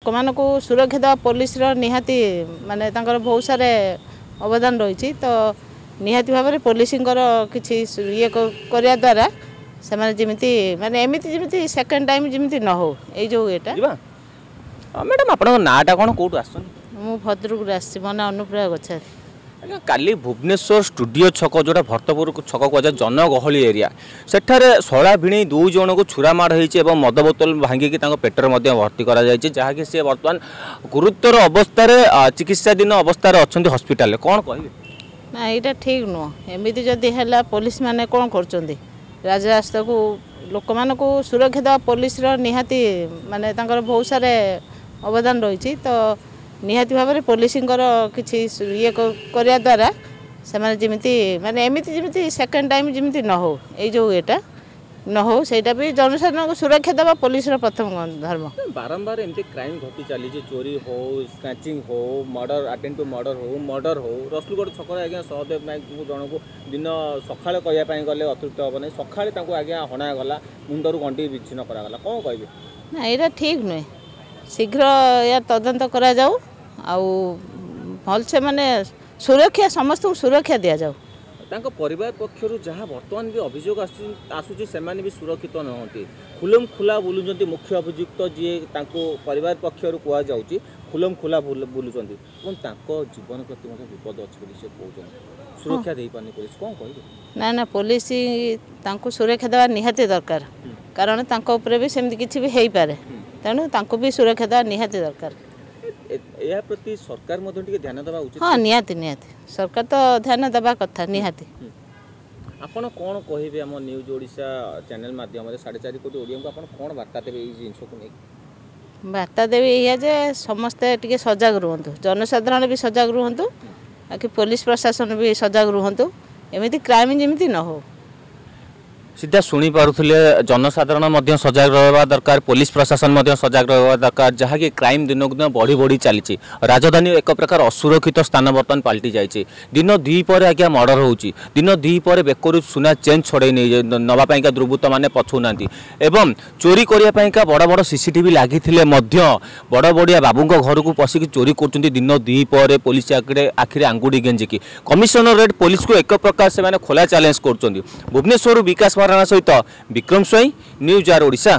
लोक मान को सुरक्षा देवा पुलिस निहाती माने बहुत सारे अवदान रही तो निहाती भाव में पुलिसर किसी ये करने द्वारा से जमीती माने एमती जमी सेकेंड टाइम जमी न हो जो ये मैडम आप नाटा कौन कौटू आस भद्रक आसी मो ना अनुप्रिया गच्छारी आज्ञा काली भुवनेश्वर स्टूडियो छक जोटा भरतपुर छक कह जनगहली एरिया सेठारे शला भिणी दुई जन को छुरा माड़ होती मद बोतल भांगिकी पेटर भर्ती कराकि सी बर्तमान गुरुतर अवस्था चिकित्साधीन अवस्था अच्छा हस्पिटाल कौन कहे ना यहाँ ठीक नुह एमती जदि है पुलिस मैंने कौन कर राजरास्ता को लोक मान को सुरक्षा देवा पुलिस निहाती माने बहुत सारे अवदान रही तो निहाती भाव में पुलिसर किसी ये करने द्वारा से जमीती माने एमती जमी सेकेंड टाइम जमी न हो जो ये न हो सहीटा भी जनसाधारण को सुरक्षा देवा पुलिस प्रथम धर्म बारंबार एमती क्राइम घटी चली चोरी हो स्क्रैचिंग हो मर्डर अटेम्प्ट टू मर्डर हो रसुलगढ़ छक आज्ञा सहदेव नायक जन को दिन सकाଳେ कहवाई गले अतृप्त हम ना सकाଳେ आज्ञा हणागला मुंडर गंडी विच्छिन्न करागला कौन कहे ना यहाँ ठीक नुहे शीघ्र या तदंत करा जाऊ भलसे माने सुरक्षा समस्त सुरक्षा दि जाऊ परिवार पक्षर जहाँ बर्तमान भी अभियोग आसूँ से भी सुरक्षित नहंती खुलम खुला बुलूँ मुख्य अभियुक्त जी परिवार पक्षर कहुच्छी खुलम खुला बुलूँ जीवन प्रति विपद अच्छे कहते सुरक्षा दे पानी पुलिस कौन कह ना ना पुलिस सुरक्षा देवा निहाती दरकार कारण भी सेमती किसी भी हो पारे तेणु भी सुरक्षा देवा निहाती दरकार या प्रति सरकार ध्यान देवा उचित हाँ निहाती निहाती सरकार तो ध्यान देवा कथा निहाती आपण कौन कहे आम न्यूज ओडिशा चैनल माध्यम 4.5 कोटी ओडिया को आपण कौन वार्ता देवे ये जिनस को नहीं वार्ता देवी या जे समस्ते टिके सजग रुहंतु जनसाधारण भी सजग रुहंतु कि पुलिस प्रशासन भी सजग रुहंतु एमिति क्राइम जेमिति न हो सीधा शुणी पारुथिले जनसाधारण सजग रहा दरकार पुलिस प्रशासन सजग रहा दरकार जहाँकि क्राइम दिनक दिन बढ़ी बढ़ी चली राजधानी एक प्रकार असुरक्षित स्थान बर्तमान पलटि जाइए दिन दुई पर आज्ञा मर्डर होची दिन दुई पर बेकरू सुना चेन छड़े नहीं नवापाई दुर्बृत्त मैंने पछौना एवं चोरी करने बड़ बड़ सीसीटीवी लगी बड़ बड़िया बाबू घर को पशिक चोरी कर दिन दुई पर पुलिस आखिरी आंगुड़ी गेंजिकी कमिशनरेट पुलिस को एक प्रकार से खोला चैलेंज कर भुवनेश्वर विकास महाराणा सहित विक्रम स्वाई न्यूज आर ओडिशा।